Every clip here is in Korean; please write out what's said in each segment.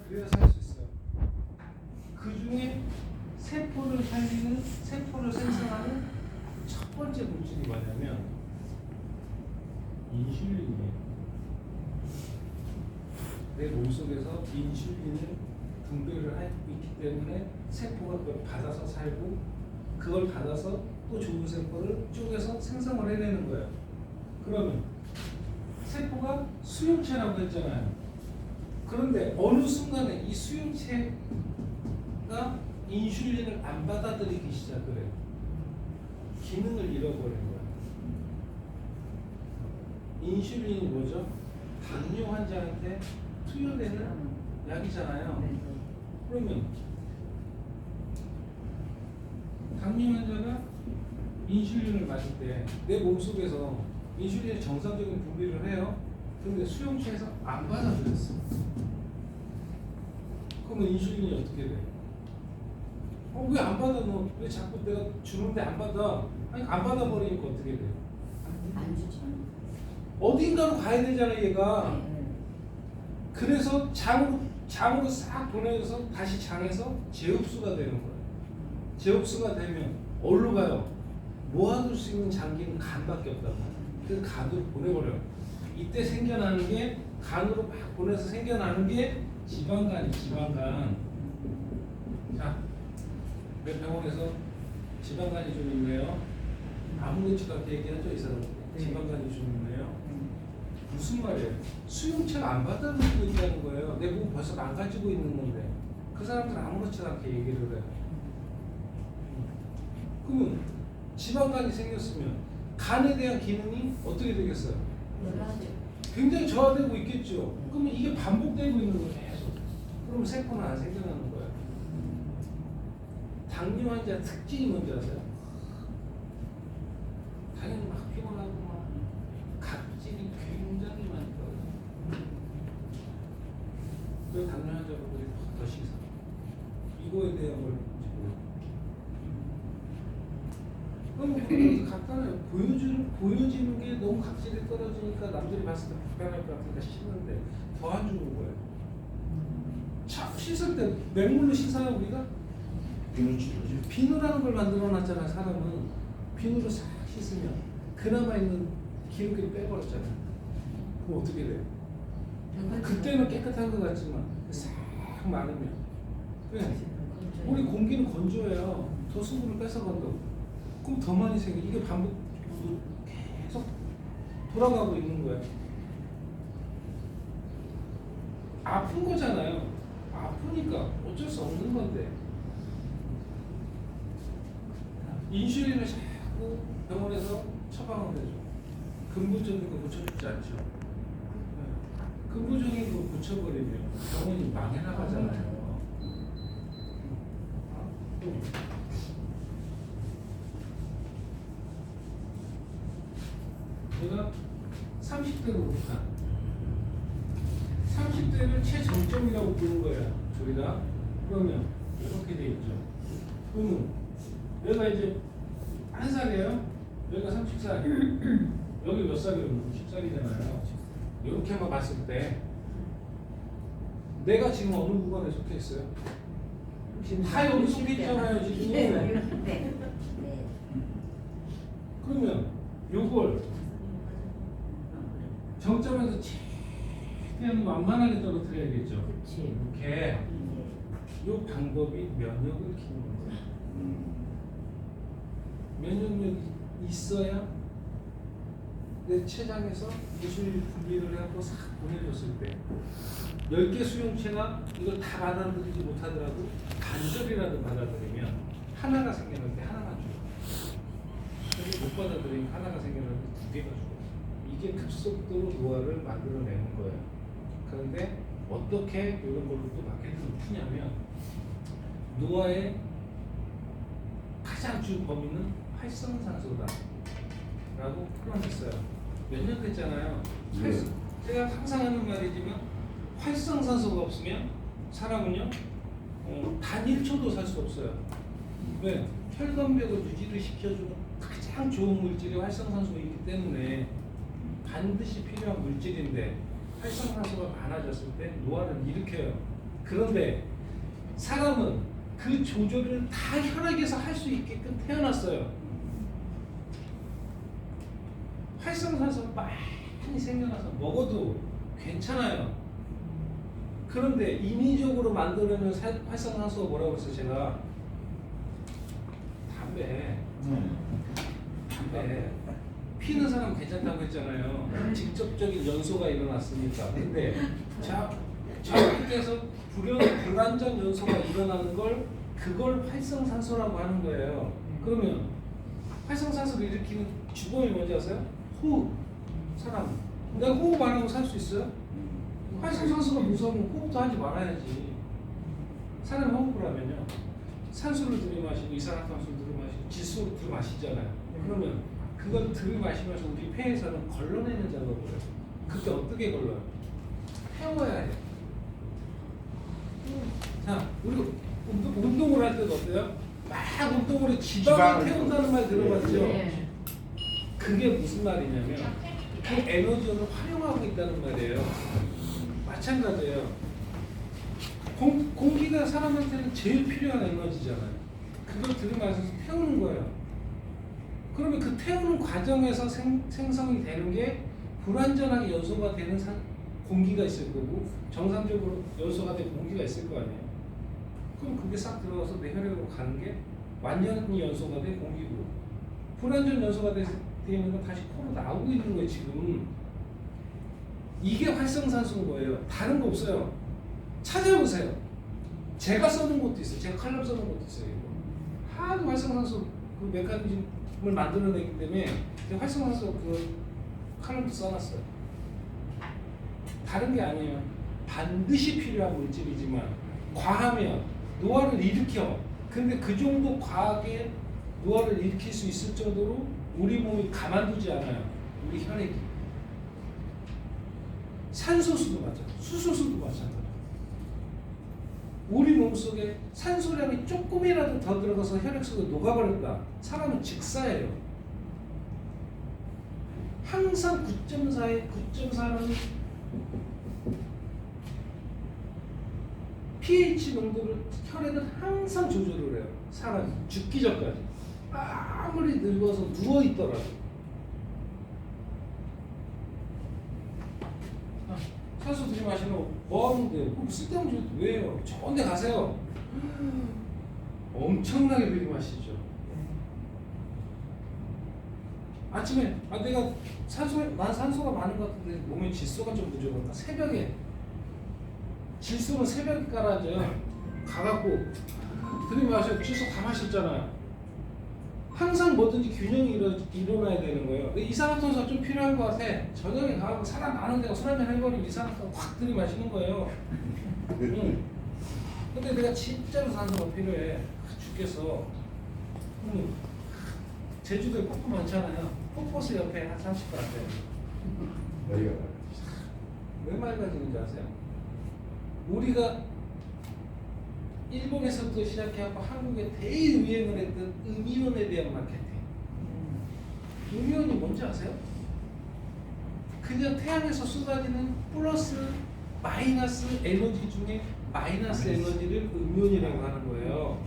그래야 살 수 있어요. 그 중에 세포를 살리는, 세포를 생성하는 첫 번째 물질이 뭐냐면 인슐린이에요. 내 몸속에서 인슐린을 분배를 하고 있기 때문에 세포가 그걸 받아서 살고, 그걸 받아서 또 좋은 세포를 쪼개서 생성을 해내는 거예요. 그러면 세포가 수용체라고 했잖아요. 그런데 어느 순간에 이 수용체가 인슐린을 안 받아들이기 시작해요. 기능을 잃어버린 거예요. 인슐린이 뭐죠? 당뇨 환자한테 투여되는 약이잖아요. 그러면 당뇨 환자가 인슐린을 맞을 때 내 몸속에서 인슐린이 정상적인 분비를 해요. 그런데 수용체에서 안 받아들였어. 그러면 인슐린이 어떻게 돼? 왜 안 받아? 너 왜 자꾸 내가 주는데 안 받아? 아니 안 받아버리니까 어떻게 돼? 안 주죠. 어딘가로 가야 되잖아 얘가. 그래서 장으로 싹 보내서 다시 장에서 재흡수가 되는 거예요. 재흡수가 되면 어디로 가요? 모아둘 수 있는 장기는 간밖에 없단 말이에요. 그래서 간으로 보내버려요. 이때 생겨나는 게, 간으로 막 보내서 생겨나는 게 지방간이 지방간. 자, 내 병원에서 지방간이 좀 있네요. 아무렇지도 않게 얘기하죠 이 사람. 지방간이 좀 있네요. 무슨 말이에요? 수용체가 안 받아들이고 있다는 거예요. 내 몸 벌써 망가지고 있는 건데 그 사람들은 아무렇지도 않게 얘기를 해요. 그러면 지방간이 생겼으면 간에 대한 기능이 어떻게 되겠어요? 굉장히 저하되고 있겠죠. 그러면 이게 반복되고 있는 거예요 계속. 그럼 세포는 안 생겨나는 거예요. 당뇨 환자 특징이 뭔지 아세요? 당연히 막 피곤하고 막 각질이 굉장히 많이 떠요. 왜 당뇨 환자분들이 더 식사? 이거에 대한 걸 그럼 간단해요. 보여지는 게 너무 각질이 떨어지니까 남들이 봤을 때 불편할 것 같으니까 씻는데 더 안 주는 거예요. 자꾸 씻을 때 맹물로 씻어요 우리가? 비누라는 걸 만들어놨잖아요. 사람은 비누로 싹 씻으면 그나마 있는 기름기를 빼버렸잖아요. 그럼 어떻게 돼요? 그때는 깨끗한 것 같지만 싹 많으면 우리 공기는 건조해요. 더 수분을 뺏어간다고. 그럼 더 많이 생겨. 이게 반복 계속 돌아가고 있는 거예요. 아픈 거잖아요. 아프니까 어쩔 수 없는 건데 인슐린을 자꾸 병원에서 처방을 해줘. 근본적인 거 고쳐주지 않죠. 근본적인 거 고쳐버리면 병원이 망해 나가잖아요. 내가 30대로 봅시다. 30대를 최정점이라고 보는 거야, 우리가. 그러면 이렇게 돼 있죠. 그러면 내가 이제 한 살이에요. 여기가 30살. 여기 몇 살이에요? 60살이잖아요. 이렇게만 봤을 때 내가 지금 어느 구간에 속해 있어요? 다 여기 속해 있잖아요, 지금. 그러면 요걸 정점에서 최대한 완만하게 떨어뜨려야겠죠. 이렇게 이 방법이 면역을 키우는 거예요. 면역력이 있어야 내 췌장에서 인슐린 분비를 하고 싹 보내줬을 때 10개 수용체가 이걸 다 받아들이지 못하더라도 반절이라도 받아들이면 하나가 생겼는데 하나만 죽어. 그래서 못 받아들이면 하나가 생겼는데 2개가 죽어. 이게 급속도로 노화를 만들어내는 거예요. 그런데 어떻게 이런 걸로 또 마케팅을 푸냐면 노화의 가장 주 범위는 활성산소다 라고 표현했어요. 몇 년 됐잖아요. 제가 항상 하는 말이지만 활성산소가 없으면 사람은요 단 1초도 살 수 없어요. 왜? 혈관벽을 유지를 시켜주는 가장 좋은 물질이 활성산소이기 때문에 반드시 필요한 물질인데 활성산소가 많아졌을 때 노화를 일으켜요. 그런데 사람은 그 조절을 다 혈액에서 할 수 있게끔 태어났어요. 활성산소 많이 생겨나서 먹어도 괜찮아요. 그런데 인위적으로 만들어낸 활성산소가 뭐라고 했어요? 제가 담배 피는 사람 괜찮다고 했잖아요. 직접적인 연소가 일어났으니까. 근데 자국에서 불안정 연소가 일어나는 그걸 활성산소라고 하는 거예요. 그러면 활성산소를 일으키는 주범이 뭔지 아세요? 호흡. 사람. 내가 호흡 안 하고 살 수 있어요? 활성산소가 무서우면 호흡도 하지 말아야지. 사람이 호흡을 하면요, 산소를 들이마시고 이산화탄소를 들이마시고 질소를 들이마시잖아요. 그러면 그걸 들이마시면서 우리 폐에서는 걸러내는 작업을 해요. 그때 어떻게 걸러요? 태워야 해요. 자, 우리 운동을 할 때도 어때요? 막 운동으로 지방을 태운다는 말 들어봤죠? 네. 그게 무슨 말이냐면 그 에너지를 활용하고 있다는 말이에요. 마찬가지예요. 공기가 사람한테는 제일 필요한 에너지잖아요. 그걸 들이마셔서 태우는 거예요. 그러면 그 태우는 과정에서 생성이 되는 게 불완전하게 연소가 되는 공기가 있을 거고, 정상적으로 연소가 된 공기가 있을 거 아니에요. 그럼 그게 싹 들어가서 내 혈액으로 가는 게 완전히 연소가 된 공기고, 불완전 연소가 되는 건 다시 코로 나오고 있는 거예요. 지금 이게 활성산소인 거예요. 다른 거 없어요. 찾아보세요. 제가 써놓은 것도 있어요. 제가 칼럼 써놓은 것도 있어요. 이거 하도 활성산소 그 메커니즘을 만들어내기 때문에 제가 활성산소 그 칼럼도 써놨어요. 다른 게 아니에요. 반드시 필요한 물질이지만 과하면 노화를 일으켜. 근데 그 정도 과하게 노화를 일으킬 수 있을 정도로 우리 몸이 가만두지 않아요. 우리 혈액이. 산소수도 마찬가지, 수소수도 마찬가지. 우리 몸속에 산소량이 조금이라도 더 들어가서 혈액 속에 녹아버렸다. 사람은 직사예요. 항상 9.4는 pH 농도를 혈액은 항상 조절을 해요. 사람이 죽기 전까지. 아무리 늙어서 누워있더라도. 산소 들이마시면 뭐 하는데요? 그럼 쓸데없는 소리 왜 해요? 좋은 데 가세요. 엄청나게 들이마시죠. 아침에 내가 난 산소가 많은 것 같은데 몸에 질소가 좀 부족한가? 새벽에 질소는 새벽에 깔아줘요. 가갖고 들이마셔. 질소 다 마셨잖아요. 항상 뭐든지 균형이 일어나야 되는 거예요. 이산화탄소가 좀 필요한 것 같아. 저녁에 가고 사람 많은 데가 술 한잔 해버리면 이산화탄소 확 들이마시는 거예요. 응. 근데 내가 진짜로 산소가 필요해. 죽겠어. 제주도에 폭포 많잖아요. 폭포수 옆에 한 30분 앞에. 왜 맑아지는지 아세요? 우리가 일본에서부터 시작해서 한국에 대유행을 했던 음이온에 대한 마케팅. 음이온이 뭔지 아세요? 그냥 태양에서 쏟아지는 플러스 마이너스 에너지 중에 마이너스 에너지를 음이온이라고 하는 거예요.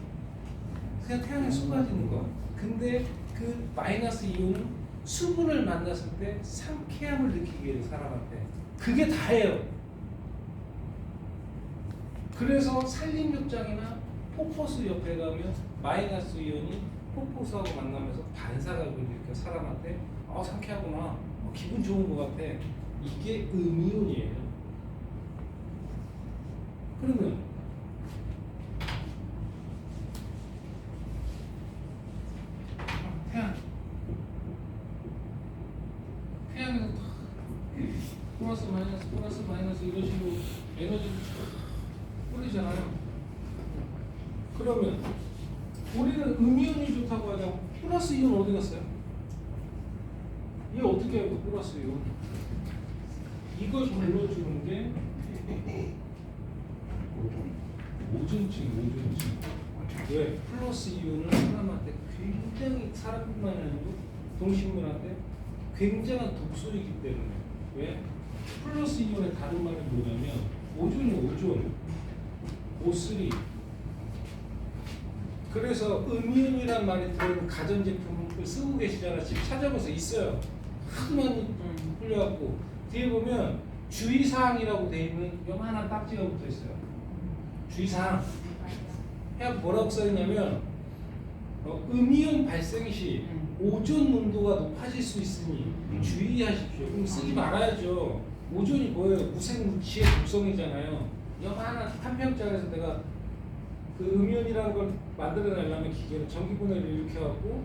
그냥 태양에 쏟아지는 거. 근데 그 마이너스 이온은 수분을 만났을 때 상쾌함을 느끼게 해요, 사람한테. 그게 다예요. 그래서 산림욕장이나 폭포수 옆에 가면 마이너스 이온이 폭포수하고 만나면서 반사각을 일으켜 사람한테 상쾌하구나, 기분 좋은 것 같아. 이게 음이온이에요. 그러면 태양에서 플러스 마이너스 이런 식으로 에너지를 뿌리잖아요. 그러면 우리는 음이온이 좋다고 하자. 플러스 이온 어디 갔어요? 이게 어떻게 해요? 플러스 이온 이거 불러주는 게 오존층. 왜? 플러스 이온은 사람한테 굉장히, 사람뿐만 아니고 동식물한테 굉장한 독소이기 때문에. 왜? 플러스 이온의 다른 말은 뭐냐면 오존이 오존. O3. 그래서 음이온이란 말이 들어있는 가전제품을 쓰고 계시잖아요. 지금 찾아보세요. 있어요. 하도 많이 풀려갖고 뒤에 보면 주의사항이라고 돼 있는 요만한 딱지가 붙어 있어요. 주의사항. 그냥 뭐라고 써있냐면 음이온 발생 시 오존 농도가 높아질 수 있으니 주의하십시오. 그럼 쓰지 말아야죠. 오존이 뭐예요? 무생물질의 독성이잖아요. 요만한 한 평짜리에서 내가 그 음이온이라는 걸 만들어내려면 기계로 전기분해를 일으켜갖고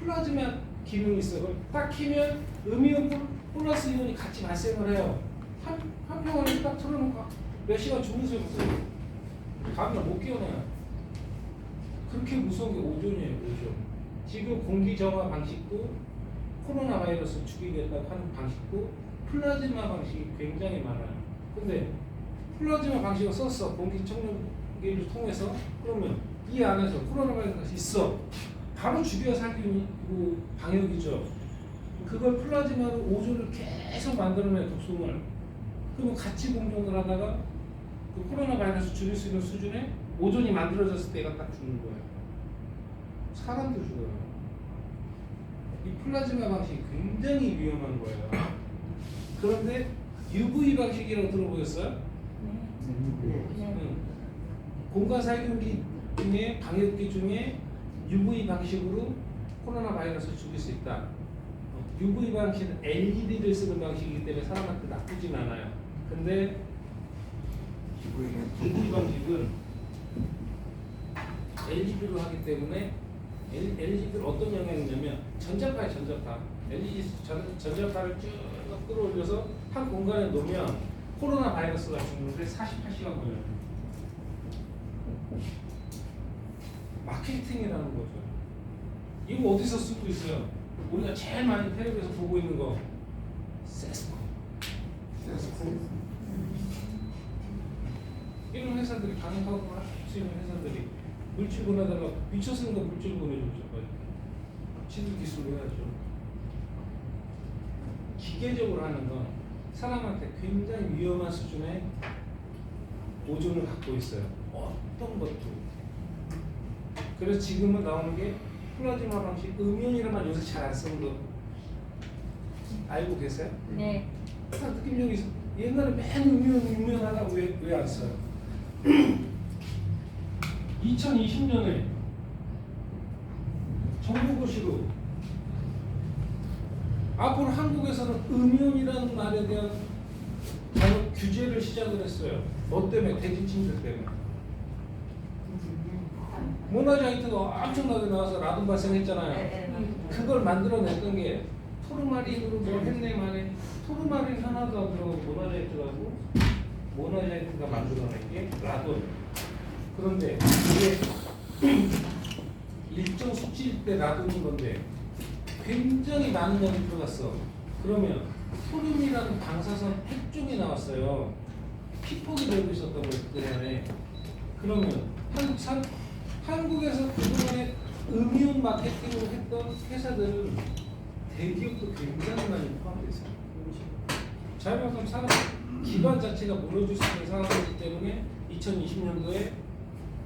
플라즈마 기능이 있어요. 그걸 딱 키면 음이온 플러스 이온이 같이 발생을 해요. 한 평을 딱 틀어놓고 몇 시간 주무세요. 다음날 못 깨어나요. 그렇게 무서운 게 오존이에요. 오존. 지금 공기 정화 방식도 코로나 바이러스 죽이겠다고 하는 방식도 플라즈마 방식이 굉장히 많아요. 근데 플라즈마 방식을 썼어. 공기 청정기를 통해서. 그러면 이 안에서 코로나 바이러스가 있어. 바로 죽여 살리고 방역이죠. 그걸 플라즈마로 오존을 계속 만들어내 독성을. 그러면 같이 공존을 하다가 그 코로나 바이러스 죽일 수 있는 수준에 오존이 만들어졌을 때 얘가 딱 죽는 거예요. 사람도 죽어요. 이 플라즈마 방식이 굉장히 위험한 거예요. 그런데 UV 방식이라고 들어보셨어요? 네. 공간 살균기 중에 방역기 중에 UV 방식으로 코로나 바이러스를 죽일 수 있다. UV 방식은 LED를 쓰는 방식이기 때문에 사람한테 나쁘진 않아요. 근데 UV 방식은 LED로 하기 때문에 LED를 어떤 영향이 있냐면 전자파에 전자파. LED 전자파를 쭉 끌어올려서 한 공간에 놓으면 코로나 바이러스가 죽는데 48시간 걸려요. 마케팅이라는 거죠. 이거 어디서 쓰고 있어요? 우리가 제일 많이 텔레비에서 보고 있는 거 세스코. 이런 회사들이 가능하고 할 수 있는 회사들이 물질 보내다가 미쳐 쓰는 거 물질 보내줬죠. 지도 기술로 해야죠. 기계적으로 하는 건 사람한테 굉장히 위험한 수준의 오존을 갖고 있어요. 어떤 것도. 그래서 지금은 나오는 게 플라즈마 방식, 음이온이라는 말 요새 잘 안 쓰는 거 알고 계세요? 네. 느낌적이 있어. 옛날에 맨 음이온 하다가 왜 안 써요? 2020년에 정부고시로 앞으로 한국에서는 음이온이라는 말에 대한 방역 규제를 시작을 했어요. 뭐 때문에? 대지침들 때문에. 모나자이트가 엄청나게 나와서 라돈 발생했잖아요. 그걸 만들어냈던 게 토르마린으로 뭘 했네 말에 토르마린 하나도 안 들어가고 모나자이트가 만들어낸 게 라돈. 그런데 이게 일정 수치일 때 라돈인 건데 굉장히 많은 양이 들어갔어. 그러면 토륨이라는 방사선 핵종이 나왔어요. 피폭이 되고 있었던 거예요. 그동안에. 그러면 한국에서 그동안에 음이온 마케팅을 했던 회사들은 대기업도 굉장히 많이 포함되어 있어요. 자연스러운 산업 기반 자체가 무너질 수 있는 상황이기 때문에 2020년도에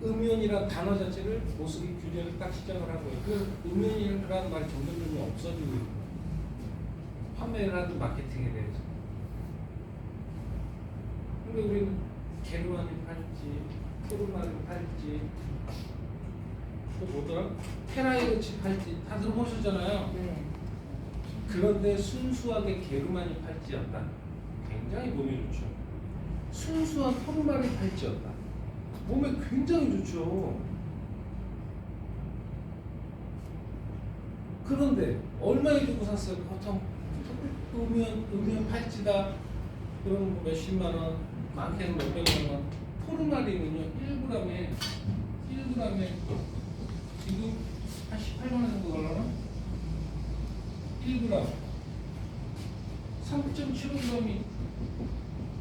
음이온이라는 단어 자체를 못쓰기 규제를 딱 시작을 한 거예요. 그 음이온이라는 말이 점점 없어지고 있고 판매를 하는 마케팅에 대해서. 근데 우리는 게르마닌 팔지, 토르마닌 팔지, 또 뭐더라? 페라이로치 팔지 다 들어보셨잖아요. 네. 그런데 순수하게 게르마닌 팔찌였다. 굉장히 몸에 좋죠. 순수한 토르마닌 팔찌였다. 몸에 굉장히 좋죠. 그런데 얼마에 주고 샀어요? 보통 음이온 팔찌다. 그럼 뭐 몇십만 원, 많게는 몇백만 원. 토르마린은요 1g에 지금 한 18만 원 정도 걸려나? 1g 3.75g이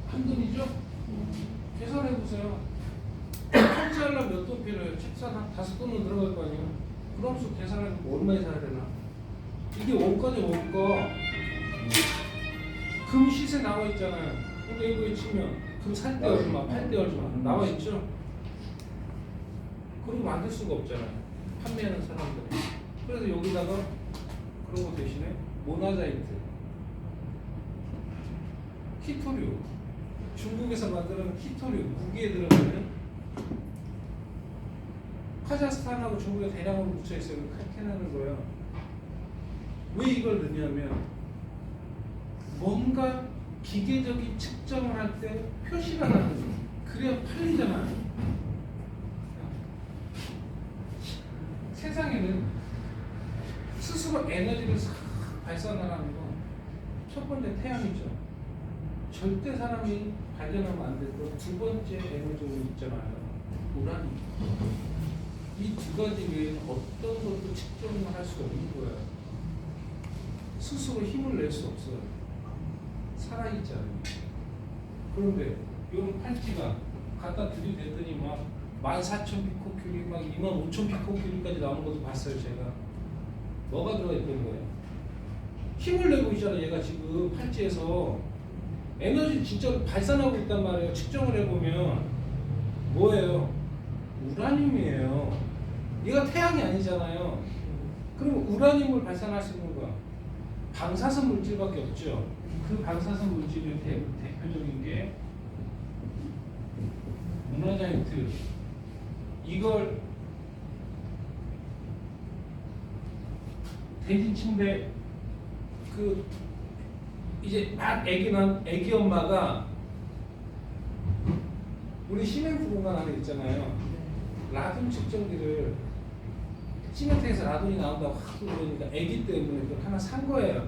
한 돈이죠? 계산해 보세요. 팔찌하려면 몇 돈 필요해요? 책상 한 5돈은 들어갈 거 아니에요? 그럼 수 계산해서 얼마에 사야 되나? 이게 원가죠, 원가. 금 시세 나와 있잖아요. 근데 이거에 치면 금 살 때 얼마, 팔 때 얼마 나와 있죠? 그리고 만들 수가 없잖아요. 판매하는 사람들이. 그래서 여기다가 그런 거 대신에 모나자이트, 키토류, 중국에서 만드는 키토류, 무기에 들어가는 카자흐스탄하고 중국에 대량으로 묻혀 있어요. 캐내는 거예요. 왜 이걸 넣냐면 뭔가 기계적인 측정을 할 때 표시가 나는 거예요. 그래야 팔리잖아요. 세상에는 스스로 에너지를 싹 발산하는 건 첫 번째 태양이죠. 절대 사람이 발견하면 안 되고 두 번째 에너지가 있잖아요. 우라늄. 이 두 가지 외에는 어떤 것도 측정을 할 수 없는 거예요. 스스로 힘을 낼 수 없어요. 살아있잖아요. 그런데 이런 팔찌가 갖다 들이댔더니 막 14,000피코큐리, 막 25,000피코큐리까지 나오는 것도 봤어요, 제가. 뭐가 들어가 있던 거예요? 힘을 내고 있잖아요, 얘가 지금 팔찌에서. 에너지 진짜 발산하고 있단 말이에요. 측정을 해보면 뭐예요? 우라늄이에요. 얘가 태양이 아니잖아요. 그럼 우라늄을 발산할 수 있는 거야. 방사선 물질밖에 없죠. 그 방사선 물질의 대표적인 게 모나자이트. 이걸 대진 침대 그 이제 막 애기 엄마가 우리 시멘트 공간 안에 있잖아요. 라돈 측정기를 시멘트에서 라돈이 나온다고 하고 그러니까 애기 때문에 그걸 하나 산 거예요.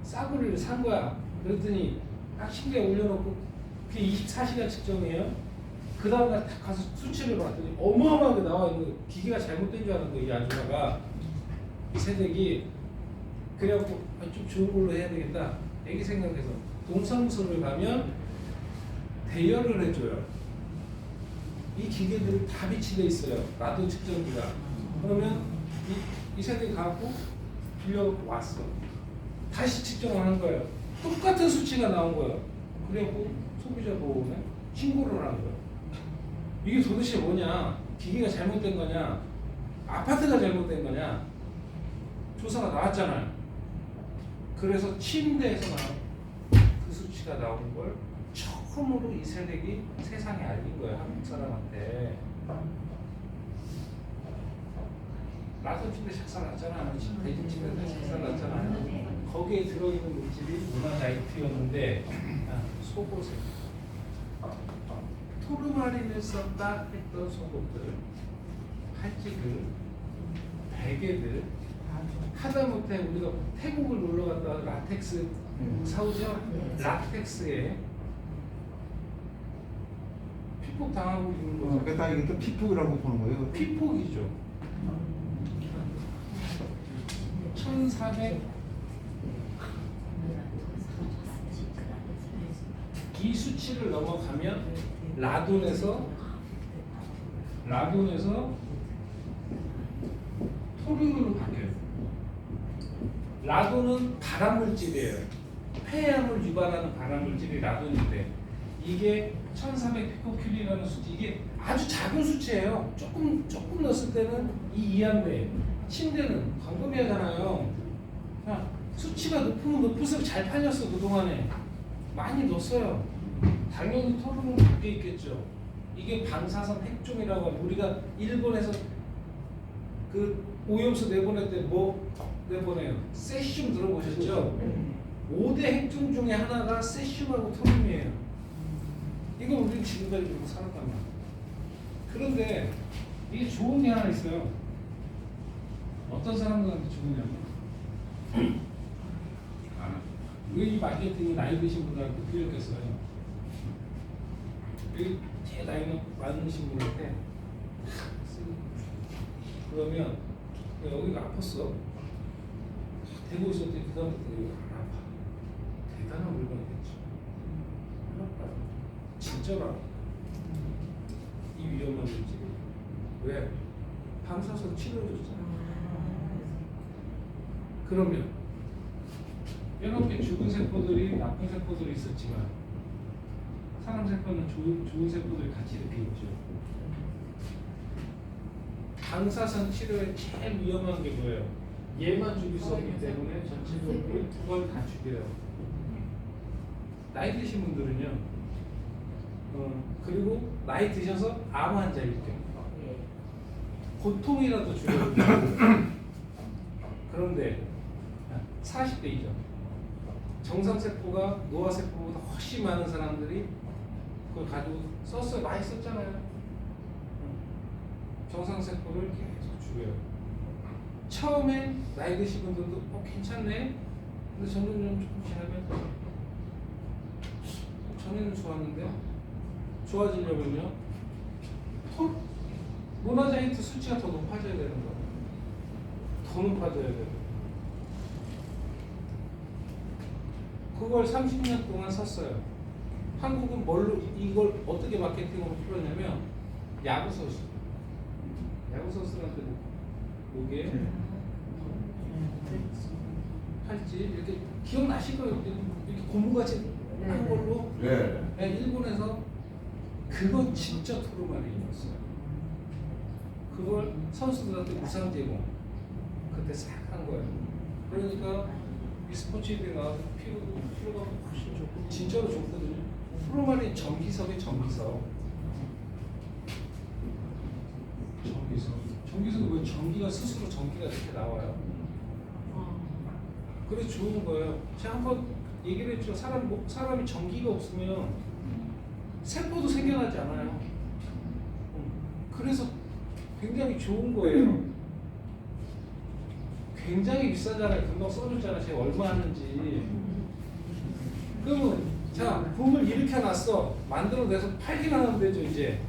싸구리를 산 거야. 그랬더니 딱 침대에 올려놓고 그게 24시간 측정이에요. 그 다음날 딱 가서 수치를 봤더니 어마어마하게 나와 있는 거. 기계가 잘못된 줄 아는 거예요. 이 아줌마가. 이 새댁이. 그래갖고 좀 좋은 걸로 해야 되겠다. 애기 생각해서 동사무소를 가면 대여를 해줘요. 이 기계들이 다 비치돼 있어요. 라돈 측정기가. 그러면 이 세대가 갖고 빌려 왔어. 다시 측정을 하는 거예요. 똑같은 수치가 나온 거예요. 그래갖고 소비자 보호원에 신고를 하는 거예요. 이게 도대체 뭐냐? 기계가 잘못된 거냐? 아파트가 잘못된 거냐? 조사가 나왔잖아요. 그래서 침대에서 나온 그 수치가 나온 걸 처음으로 이 세대기 세상에 알린 거예요. 한국 사람한테. 라돈 침대 작살났잖아. 대진 침대 작살났잖아요. 거기에 들어있는 물질이 모나자이트였는데 속옷에 토르마린을 썼다 했던 속옷들, 팔찌들, 베개들, 하다못해 우리가 태국을 놀러 갔다 라텍스 사오죠? 라텍스에 피폭 당하고 있는 거죠. 그러니까 이게 또 피폭이라고 보는 거예요. 피폭이죠. 1400 이 수치를 넘어가면 라돈에서 토륨으로 바뀌어요. 라돈은 발암물질이에요. 폐암을 유발하는 발암물질이 라돈인데 이게 1400피코큐리라는 수치, 이게 아주 작은 수치예요. 조금 넣었을 때는 이 이하인데 침대는 광범위하잖아요. 수치가 높으면 높을수록 잘 팔렸어. 그동안에 많이 넣었어요. 당연히 토론은 바뀌어 있겠죠. 이게 방사선 핵종이라고 하면 우리가 일본에서 그 오염수 내보낼 때 뭐 내보내요? 세슘 들어보셨죠? 5대 핵종 중에 하나가 세슘하고 토륨이에요. 이거 우리는 지금까지 그러고 살았단 말이에요. 그런데 이게 좋은 게 하나 있어요. 어떤 사람들한테 좋으냐면 왜 이 마케팅이 나이 드신 분들한테 필요했겠어요? 여기 제일 나이 많으신 분한테 그러면 여기가 아팠어. 대고 있을 때 그 다음부터 여기가 안 아파. 대단한 물건이겠지. 안 아파요. 진짜로 이 위험한 물질이. 왜? 방사선 치료줬잖아. 그러면 이렇게 죽은 세포들이 나쁜 세포들이 있었지만 사람 세포는 좋은 세포들이 같이 이렇게 있죠. 방사선 치료에 제일 위험한 게 뭐예요? 얘만 죽일 수 없기 때문에 전체적으로 두 번 다 죽여요. 나이 드신 분들은요. 그리고 나이 드셔서 암 환자일 때 고통이라도 줄여도 그런데 40대 이전 정상세포가 노화세포보다 훨씬 많은 사람들이 그걸 가지고 썼어요. 많이 썼잖아요. 정상세포를 계속 죽여요. 처음엔 나이 드신 분들도 괜찮네. 근데 점점 조금 지나면 전에는 좋았는데 좋아지려면요 모나자이트 수치가 더 높아져야 되는 거예요. 더 높아져야 돼요. 그걸 30년 동안 썼어요. 한국은 뭘로 이걸 어떻게 마케팅으로 풀었냐면 야구선수. 야구선수한테 요게 팔찌 이렇게 기억나실 거예요. 이렇게 고무같이 한 걸로 일본에서 그거 진짜 토르마린이었어요. 그걸 선수들한테 무상 제공 그때 싹 한 거예요. 그러니까 이 스포츠에 나와서 피로가 훨씬 좋고 진짜로 좋거든요. 토르마린 전기석에 전기석 왜 전기가 스스로 전기가 이렇게 나와요? 그래 좋은 거예요. 제가 한번 얘기를 했죠. 사람이 전기가 없으면 세포도 생겨나지 않아요. 그래서 굉장히 좋은 거예요. 굉장히 비싸잖아요. 금방 써줬잖아요. 제가 얼마 하는지. 그러면 자 붐을 일으켜놨어. 만들어내서 팔기만 하면 되죠. 이제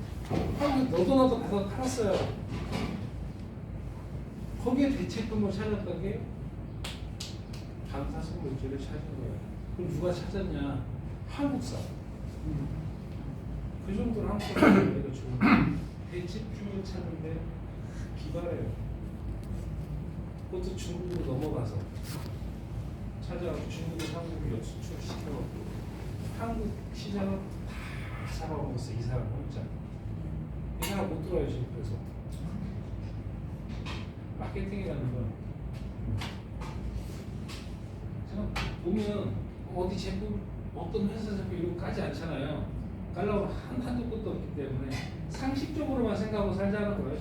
너도 나도 가서 팔았어요. 거기에 대체품을 찾았던 게 방사선 물질을 찾은 거예요. 그럼 누가 찾았냐? 한국사. 그 정도로 한국사 우리가 좋은 대체품을 찾는데 기발해요. 그것도 중국으로 넘어가서 찾아가서 중국에서 한국에 수출시켜갖고 한국 시장을 다 잡아먹었어. 이 사람 혼자. 이 사람 못 들어요 지금. 그래서 마케팅이라는 건 제가 보면 어디 제품 어떤 회사 제품 이런 거 까지 않잖아요. 깔라고 한도 끝도 없기 때문에 상식적으로만 생각하고 살자는 거예요.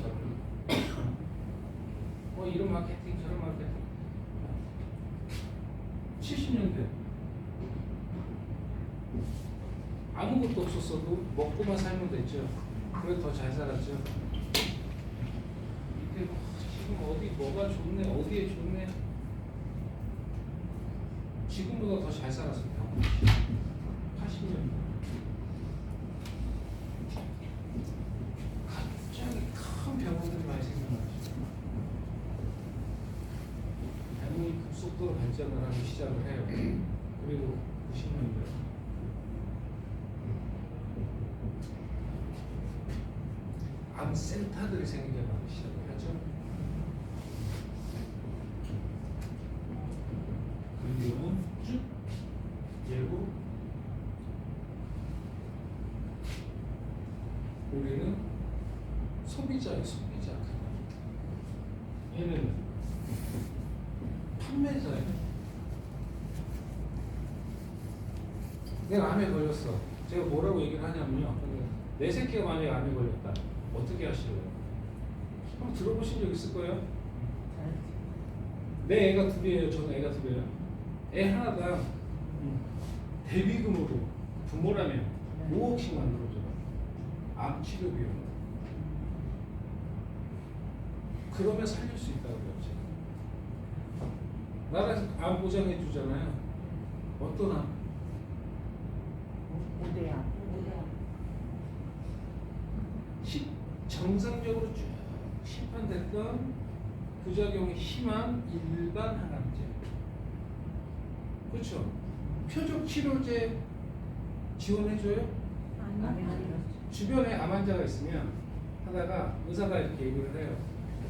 저는 이런 마케팅 저런 마케팅 70년대 아무것도 없었어도 먹고만 살면 됐죠. 그래서 더 잘 살았죠. 이게 지금 어디 뭐가 좋네 어디에 좋네 지금보다 더 잘 살았습니다. 80년 갑자기 큰 병원들이 많이 생겨나죠. 당연히 급속도로 발전을 하기 시작을 해요. 그리고 90년대 암 센터들이 생기기 시작을 하죠. 그리고는 쭉 예고 우리는 소비자예요. 소비자. 얘는 판매자예요. 내가 암에 걸렸어. 제가 뭐라고 얘기를 하냐면요. 내 새끼가 만약에 암에 걸렸다. 어떻게 하시려고요? 한번 들어보신 적 있을 거예요? 내 애가 둘이에요. 저는 애가 둘이에요. 애 하나당 대비금으로 부모라면 5억씩 만들어줘요. 암 치료 비용. 그러면 살릴 수 있다고 그랬죠. 나라에서 암 보장해 주잖아요. 어떤 암? 오대암. 정상적으로 쭉 심판됐던 부작용이 심한 일반 항암제. 그렇죠? 표적 치료제 지원해줘요? 주변에 암 환자가 있으면 하다가 의사가 이렇게 얘기를 해요.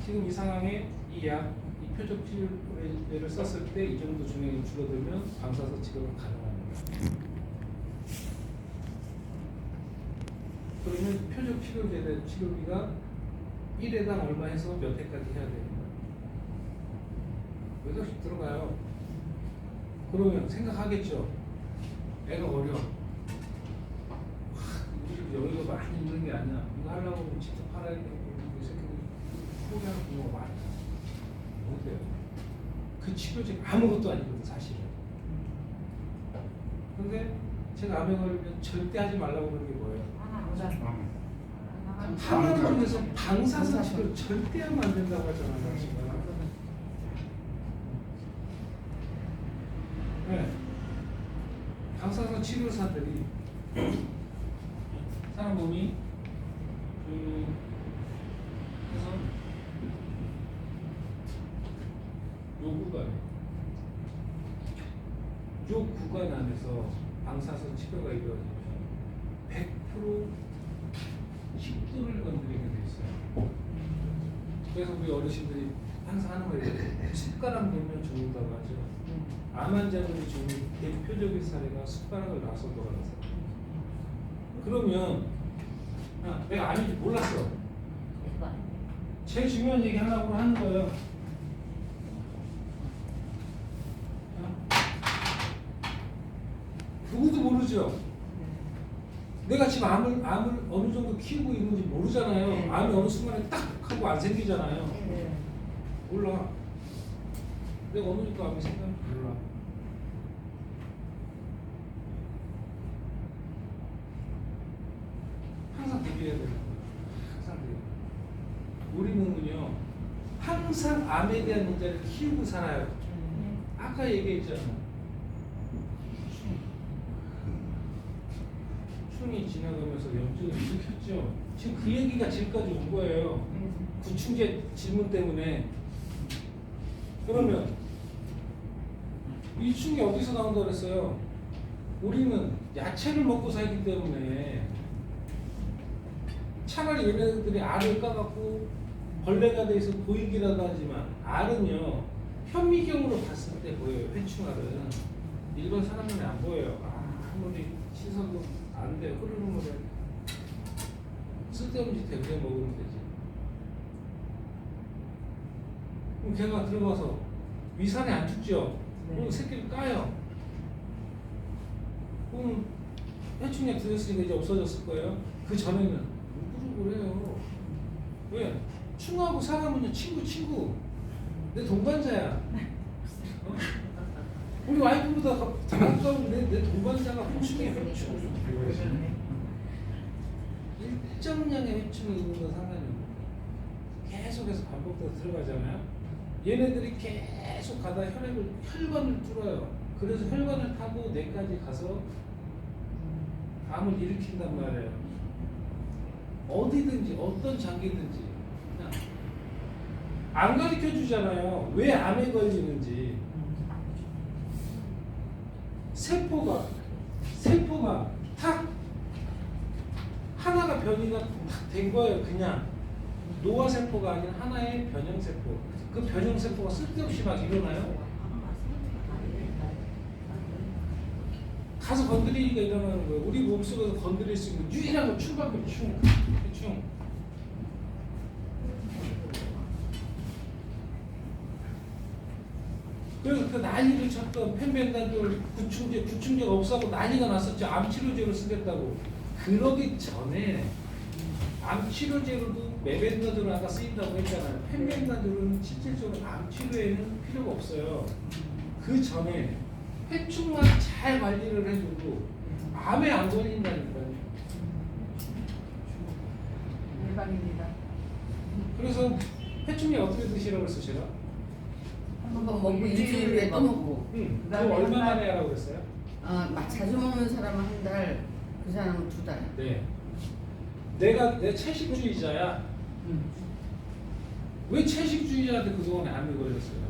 지금 이 상황에 이 약, 이 표적 치료제를 썼을 때 이 정도 중량이 줄어들면 방사선 치료가 가능합니다. 그러면 표적 치료제의 치료비가 1회당 얼마 해서 몇 회까지 해야 되는 거야. 몇 회씩 들어가요. 그러면 생각하겠죠. 애가 어려. 우리 여기가 많이 있는 게 아니야. 이거 하려고 하면 직접 팔아야 되고 이 새끼들 포기하는 경우가 많아. 어때요? 그 치료제 아무것도 아니거든 사실은. 근데 제가 암에 걸리면 절대 하지 말라고 그러는 게 뭐예요? 하나를 위해서 방사선 치료를 절대 하면 안 된다고 하잖아요. 지금. 네. 방사선 치료사들이 사람 몸이 그래서 요 구간 안에서 방사선 치료가 이루어지면 100% 식도를 건드리게 돼 있어요. 그래서 우리 어르신들이 항상 하는 말이에요. 숟가락 놓으면 죽는다고 하죠. 암 환자들이 죽는 대표적인 사례가 숟가락을 놔서 돌아가서. 그러면 내가 암인지 몰랐어. 제일 중요한 얘기 하려고 하는 거예요. 누구도 모르죠. 내가 지금 암을 어느 정도 키우고 있는지 모르잖아요. 암이 어느 순간에 딱 하고 안 생기잖아요. 몰라. 내가 어느 정도 암이 생겼는지 몰라. 항상 대비해야 되는 거예요. 항상 대비. 우리는요, 항상 암에 대한 문제를 키우고 살아요. 아까 얘기했잖아요. 충이 지나가면서 염증을 일으켰죠. 지금 그 얘기가 지금까지 온 거예요. 구충제 질문 때문에. 그러면 이 충이 어디서 나온다고 그랬어요? 우리는 야채를 먹고 살기 때문에 차라리 얘네들이 알을 까갖고 벌레가 돼서 보이기라도 하지만 알은요 현미경으로 봤을 때 보여요. 회충알은 일반 사람 눈에 안 보여요. 아무리 시선도 안 돼요. 흐르는 물에 쓸데없는 짓 해. 그냥 먹으면 되지. 그럼 걔가 들어가서 위산에 안 죽죠? 그럼 새끼를 까요. 그럼 해충약 드셨으니까 이제 없어졌을 거예요. 그 전에는 못 부르고 그래요. 왜? 충하고 사람은요 친구. 내 동반자야. 어? 우리 와이프보다 더 가까운 내 동반자가 회충이에요. 회충. 일정량의 회충이 있는 건 상관이 없는 거예요. 계속해서 반복돼서 들어가잖아요. 얘네들이 계속 가다 혈관을 뚫어요. 그래서 혈관을 타고 뇌까지 가서 암을 일으킨단 말이에요. 어디든지 어떤 장기든지 그냥 안 가르쳐 주잖아요. 왜 암에 걸리는지. 세포가 탁 하나가 변이가 탁 된 거예요. 그냥 노화 세포가 아닌 하나의 변형 세포. 그 변형 세포가 쓸데없이 막 일어나요. 가서 건드리니까 일어나는 거예요. 우리 몸속에서 건드릴 수 있는 유일한 건 충밖에 충. 그래서 그 난리를 쳤던 펜벤단돌 구충제가 없어하고 난리가 났었죠. 암치료제로 쓰겠다고. 그러기 전에 암치료제로도 메벤다돌은 아까 쓰인다고 했잖아요. 펜벤단돌은 실질적으로 암치료에는 필요가 없어요. 그 전에 회충만 잘 관리를 해주고 암에 안 걸린다니까요. 대박입니다. 그래서 회충약 어떻게 드시라고 했어 제가? 한번 먹고 일주일에 또 먹고. 그거 얼마 만에 하라고 그랬어요? 자주 먹는 사람은 한 달, 그 사람은 2달. 네. 내 채식주의자야. 왜 채식주의자한테 그동안에 암이 걸렸어요?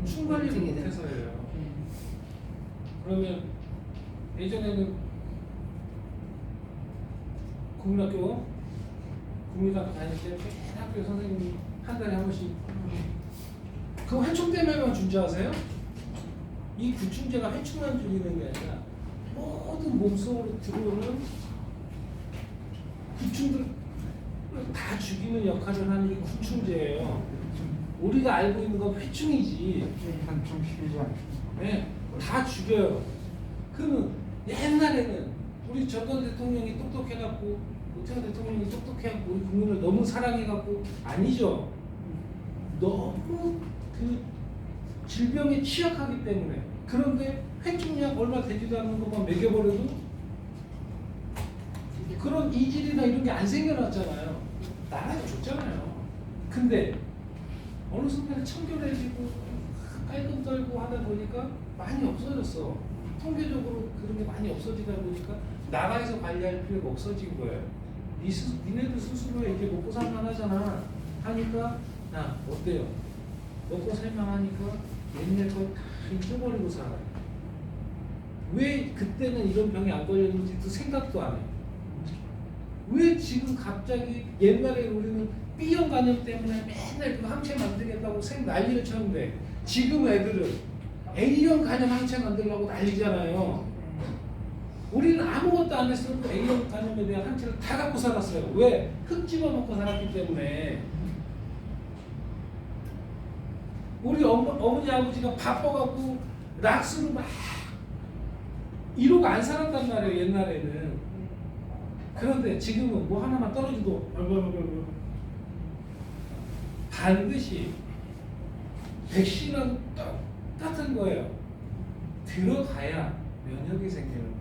충 관리를 못해서예요. 그러면 예전에는 국민학교 다닐 때 학교 선생님이 한 달에 한 번씩 그 회충 때문에만 준 줄 아세요? 이 구충제가 회충만 죽이는 게 아니라 모든 몸속으로 들어오는 구충들 다 죽이는 역할을 하는 게 구충제예요. 우리가 알고 있는 건 회충이지. 한충 실장. 네, 다 죽여요. 그러면 옛날에는 우리 전두환 대통령이 똑똑해갖고 노태우 대통령이 똑똑해갖고 우리 국민을 너무 사랑해갖고 아니죠. 너무 그 질병에 취약하기 때문에. 그런데 회충약 얼마 되지도 않는 것만 먹여버려도 그런 이질이나 이런 게 안 생겨났잖아요. 나라가 좋잖아요. 근데 어느 순간에 청결해지고 깔끔 떨고 하다 보니까 많이 없어졌어. 통계적으로 그런 게 많이 없어지다 보니까 나라에서 관리할 필요가 없어진 거예요. 니네들 스스로 이제 먹고 살만하잖아 하니까 야 어때요? 먹고 살만하니까 옛날 거다 잊어버리고 살아요. 왜 그때는 이런 병이 안 걸렸는지도 생각도 안 해요. 왜 지금 갑자기 옛날에 우리는 B형 간염 때문에 맨날 그 항체 만들겠다고 난리를 쳤는데 지금 애들은 A형 간염 항체 만들려고 난리잖아요. 우리는 아무것도 안 했어도 A형 간염에 대한 항체를 다 갖고 살았어요. 왜? 흙 집어먹고 살았기 때문에. 우리 어머니 아버지가 바빠갖고 락스로 막 이러고 안 살았단 말이에요 옛날에는. 그런데 지금은 뭐 하나만 떨어져도 반드시 백신하고 똑같은 거예요. 들어가야 면역이 생기는 거예요.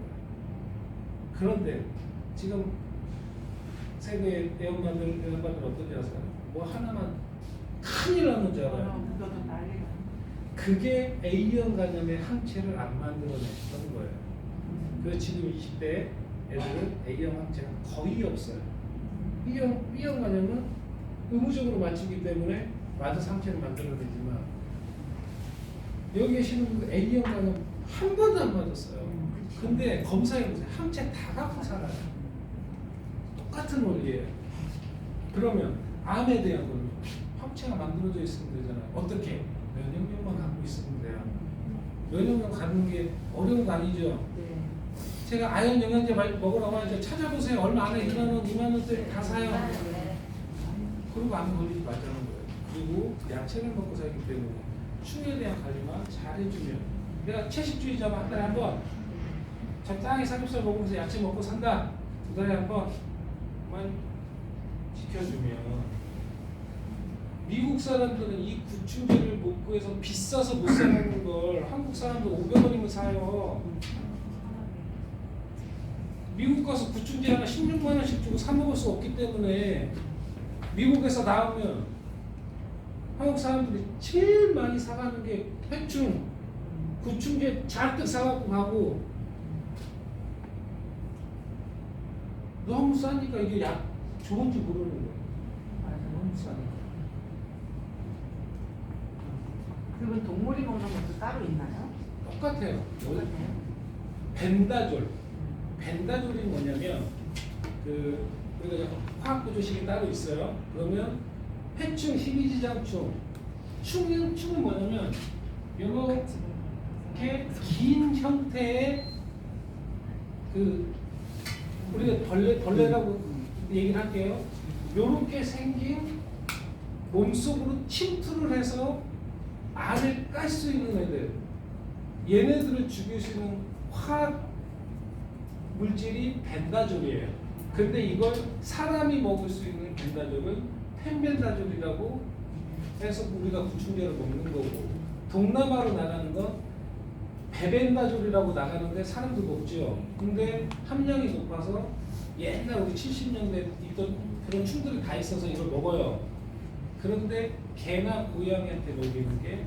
그런데 지금 세계 애엄마들 어떤지 아세요? 뭐 하나만 큰일 나는 줄 알아요. 그게 A형 간염의 항체를 안 만들어냈던 거예요. 그래서 지금 20대 애들은 A형 항체가 거의 없어요. B형 간염은 의무적으로 맞추기 때문에 맞아서 항체를 만들어내지만 여기 계시는 그 A형 간염 한 번도 안 맞았어요. 근데 검사해보세요. 항체 다 갖고 살아요. 똑같은 원리예요. 그러면 암에 대한 건 항체가 만들어져 있으면 되잖아요. 어떻게? 면역력만 갖고 있으면 돼요. 면역력 갖는 게 어려운 거 아니죠? 제가 아연 영양제 먹으라고 하니까 찾아보세요. 얼마 안 해. 2만 원대 다 사요. 그리고 암 걸리지 말자는 거예요. 그리고 야채를 먹고 살기 때문에 충에 대한 관리만 잘 해주면 내가 채식주의자만 한 달에 한 번 적당히 삼겹살 먹으면서 야채 먹고 산다. 2달에 한 번만 지켜주면 미국 사람들은 이 구충제를 못 구해서 비싸서 못 사는 걸 한국 사람들 500원이면 사요. 미국 가서 구충제 하나 16만 원씩 주고 사 먹을 수 없기 때문에 미국에서 나오면 한국 사람들이 제일 많이 사가는 게 회충, 구충제 잔뜩 사갖고 가고 너무 싸니까 이게 약 좋은지 모르는 거예요. 너무 싸니까. 그러면 동물이 먹는 것도 따로 있나요? 똑같아요. 똑같아요? 벤다졸이 뭐냐면 그 우리가 화학 구조식이 따로 있어요. 그러면 회충, 희비지장충, 충은 뭐냐면 이렇게 긴 형태의 그 우리가 벌레라고 얘기를 할게요. 이렇게 생긴 몸속으로 침투를 해서 알을 깔 수 있는 애들, 얘네들을 죽일 수 있는 화학 물질이 벤다졸이에요. 근데 이걸 사람이 먹을 수 있는 벤다졸은 펜벤다졸이라고 해서 우리가 구충제를 먹는 거고, 동남아로 나가는 건 베벤다졸이라고 나가는데 사람도 먹죠. 근데 함량이 높아서 옛날 우리 70년대 있던 그런 충들이 다 있어서 이걸 먹어요. 그런데 개나 고양이한테 먹이는 게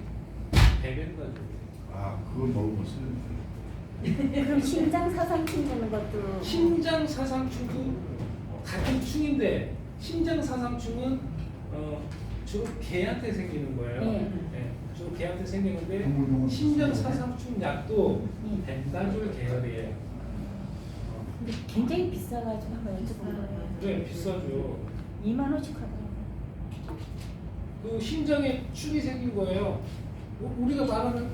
베벤다졸이에요. 아, 그걸 먹으면 쓰는 그럼 심장 사상충 되는 것도 심장 사상충도 같은 충인데 심장 사상충은 주로 개한테 생기는 거예요. 네, 주로 개한테 생기는데 심장 사상충 약도 벤다졸 계열이에요. 근데 굉장히 비싸가지고 한번 여쭤본 거예요. 네, 비싸죠. 2만 원씩 하더라고요. 그 심장에 충이 생긴 거예요. 우리가 말하는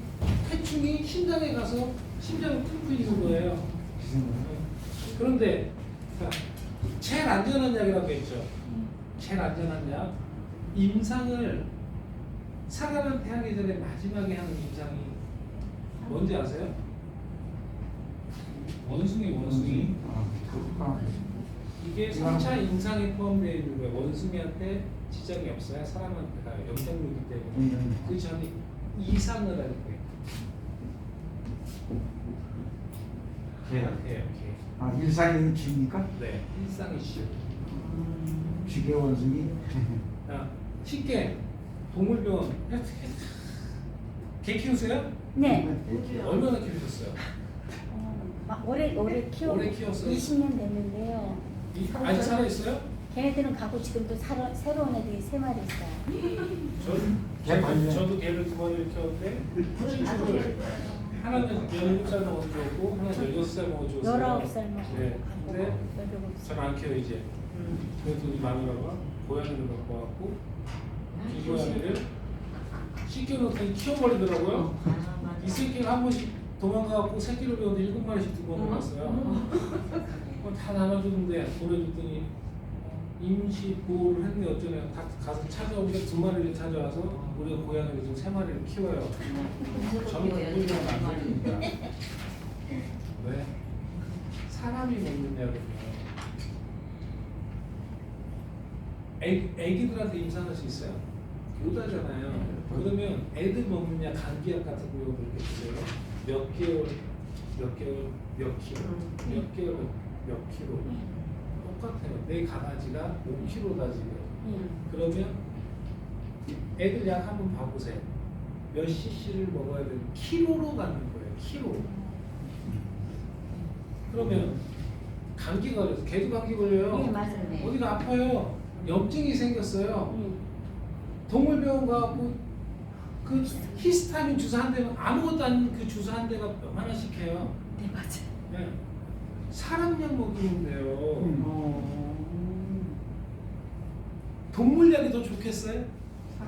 폐충이 심장에 가서 심장을 뚫고 있는 거예요. 기생물. 그런데 자, 제일 안전한 약이라고 했죠. 제일 안전한 약. 임상을 사람한테 하기 전에 마지막에 하는 임상이 뭔지 아세요? 원숭이. 아, 그렇구나. 이게 3차 임상에 포함되어 있는 거예요. 원숭이한테 지장이 없어야 사람한테가 영향력이기 때문에 그 전에 이상을 할 거예요. 개야? 개요. 아, 일상에는 쥐입니까? 네, 일상이시죠. 쥐개 원숭이? 자, 쉽게 동물병원 개 키우세요? 네. 얼마나 키우셨어요? 막 오래 키워. 오래 키웠어요? 20년 됐는데요. 아직 살아 있어요? 걔네들은 가고 지금도 새로운 애들이 3마리 있어요. 저도 개를 2마리를 키웠는데 친구를 하나는 17살 먹어 주었고 하나는 16살 먹어 주었어요. 19살 먹고 네. 근데 17살. 저는 안 키워 이제. 그래서 우리 마누라가 고양이를 갖고 왔고 이 고양이를 씻겨놓더니 키워버리더라고요. 이 새끼를 한 번씩 도망가갖고 새끼를 배우는데 7마리씩 두고 나갔어요. 다 나눠주는데 보내줬더니 임시 보호를 했는데 어쩌네. 다 가서 찾아오니까 2마리를 찾아와서 우리가 고양이를 지금 3마리를 키워요. 저는 그거랑 안 걸립니다. 왜? 사람이 먹는 약은요. 애기들한테 임상할 수 있어요. 요다잖아요. 그러면 애들 먹는 약, 감기약 같은 거 그렇게 주세요. 몇 개월, 몇 킬로. 똑같아요. 내 강아지가 5kg다 지금. 그러면 애들 약 한번 봐보세요. 몇 cc를 먹어야 되는 키로로 가는 거예요. 키로. 그러면 감기 걸려서 개도 감기 걸려요. 네, 맞아요. 어디가 아파요. 염증이 생겼어요. 동물병원 가고 그 히스타민 주사 한 대면 아무것도 아닌 그 주사 한 대가 얼마나 시켜요. 네, 맞아요. 네. 사람 약 먹이면 돼요. 동물 약이 더 좋겠어요?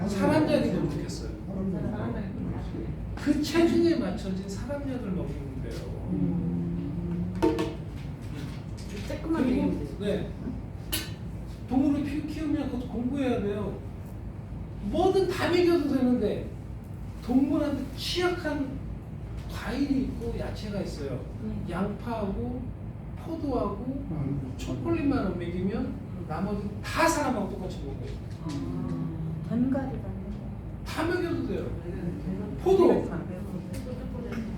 사람 약이 더 좋겠어요? 그 체중에 맞춰진 사람 약을 먹이면 돼요. 조금만 그리고 먹이면 돼요. 네. 동물을 키우면 그것도 공부해야 돼요. 뭐든 다 먹여도 되는데 동물한테 취약한 과일이 있고 야채가 있어요. 양파하고 포도하고 초콜릿만 안 먹이면 나머지 다 사람하고 똑같이 먹어요. 견과류가 다 먹여도 돼요. 포도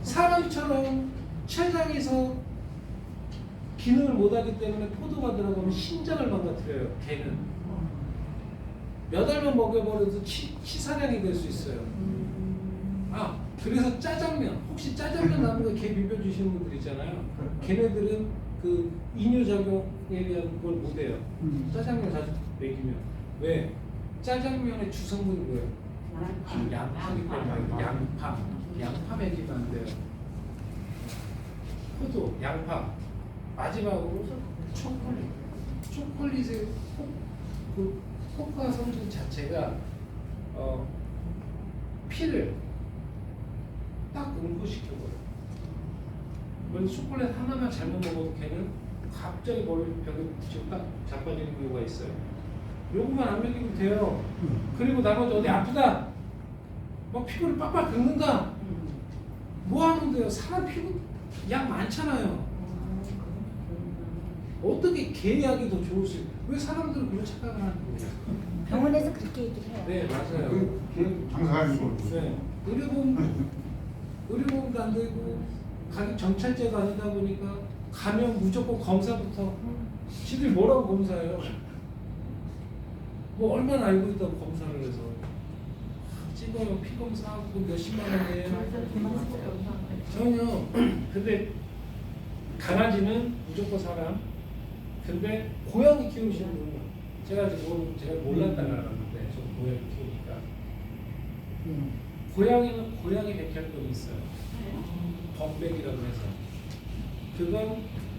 사람처럼 췌장에서 기능을 못하기 때문에 포도가 들어가면 신장을 망가뜨려요. 개는 몇 알만 먹여버려도 치사량이 될 수 있어요. 아, 그래서 짜장면, 혹시 짜장면 남은 거 개 비벼주시는 분들 있잖아요. 걔네들은 그 이뇨작용에 대한 걸 못해요. 짜장면 자주 먹이면. 왜? 짜장면의 주성분이 뭐예요? 양파기 때문에 양파 먹이면 안 돼요. 포도, 양파. 마지막으로 초콜릿의 그 효과 성분 자체가 피를 딱 응고시켜버려요. 그래서 초콜릿 하나만 잘못 먹어도 걔는 갑자기 머리 벽에 지금 딱 자빠지는 경우가 있어요. 요것만 안 먹이면 돼요. 그리고 나머지 어디 아프다, 막 피부를 빡빡 긁는다, 뭐 하면 돼요? 사람 피부 약 많잖아요. 어떻게 개 약이 더 좋을 수 있어요? 왜 사람들은 그런 착각을 하는 거예요? 병원에서 그렇게 얘기를 해요. 네, 맞아요. 그 장사하는 거. 네. 의료보험도 안 되고 가격 정찰제가 아니다 보니까 가면 무조건 검사부터. 지들이 뭐라고 검사해요? 뭐 얼마나 알고 있다고 검사를 해서 찍어요. 피 검사하고 몇십만 원이에요. 전혀. 근데 강아지는 무조건 사람. 근데 고양이 키우시는 분은 제가 몰랐다가 알았는데 저 고양이 키우니까 고양이는 고양이 백혈병이 있어요. 범백이라고 해서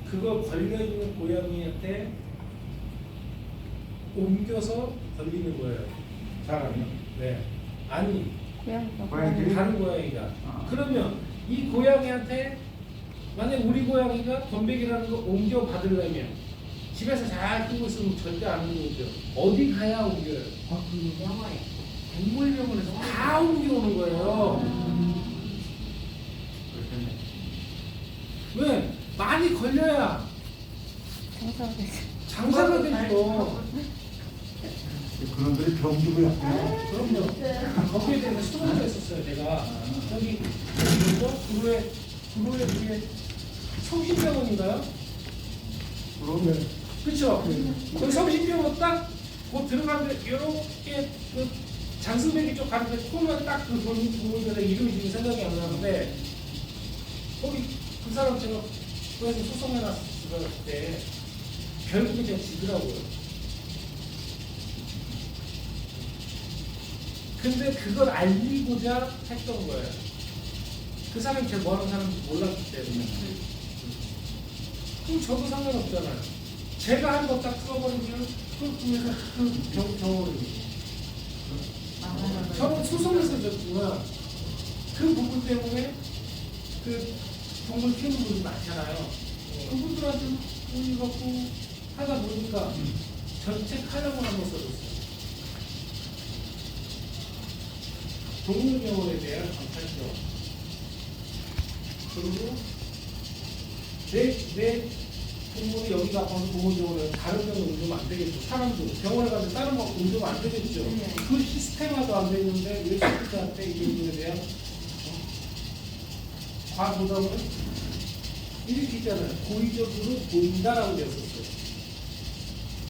그거 걸려있는 고양이한테 옮겨서 걸리는 거예요. 사람이요? 네. 아니 고양이들이? 다른 고양이가. 그러면 이 고양이한테 만약 우리 고양이가 범백이라는 걸 옮겨 받으려면 집에서 잘 끼고 있으면 절대 안 옮겨. 어디 가야 옮겨요? 영어에. 동물병원에서 다 옮겨오는 거예요. 왜? 많이 걸려야 장사가 되죠. 장사가 되죠. 그런들이 병주고 약해요. 그럼요. 거기에 대해서 수고가 했었어요, 제가. 저기, 뭐죠? 구로에 그게 성심병원인가요? 그러면 그쵸? 거기 성심병원 딱, 뭐 들어가는데, 이렇게, 그, 장승배기 쪽 가는데, 코만 딱 그 보는데, 이름이 지금 생각이 안 나는데, 거기, 그 사람 제가, 그래서 소송해놨을 때, 결국에 제가 지더라고요. 근데 그걸 알리고자 했던 거예요. 그 사람이 제가 뭐 하는 사람인지 몰랐기 때문에. 그럼 저도 상관없잖아요. 제가 한 거 딱 풀어버리면 그래서 그 경험이. 저는 소송에서 졌지만 그 부분 때문에 그 동물 키우는 분들 많잖아요. 그분들한테 돈이 갖고 하다 보니까 전체 칼럼을 한번 써줬어요. 동물병원에 대한 감찰서. 그리고 내 동물이 여기가 아파서 동물병원에 다른 병원 옮기면 안 되겠죠. 사람도 병원에 가서 다른 거 옮기면 안 되겠죠. 그 시스템화도 안 되는데 왜 소비자한테 이 부분에 대한 과부담을 일으키잖아요. 고의적으로 보인다라고 되었어요.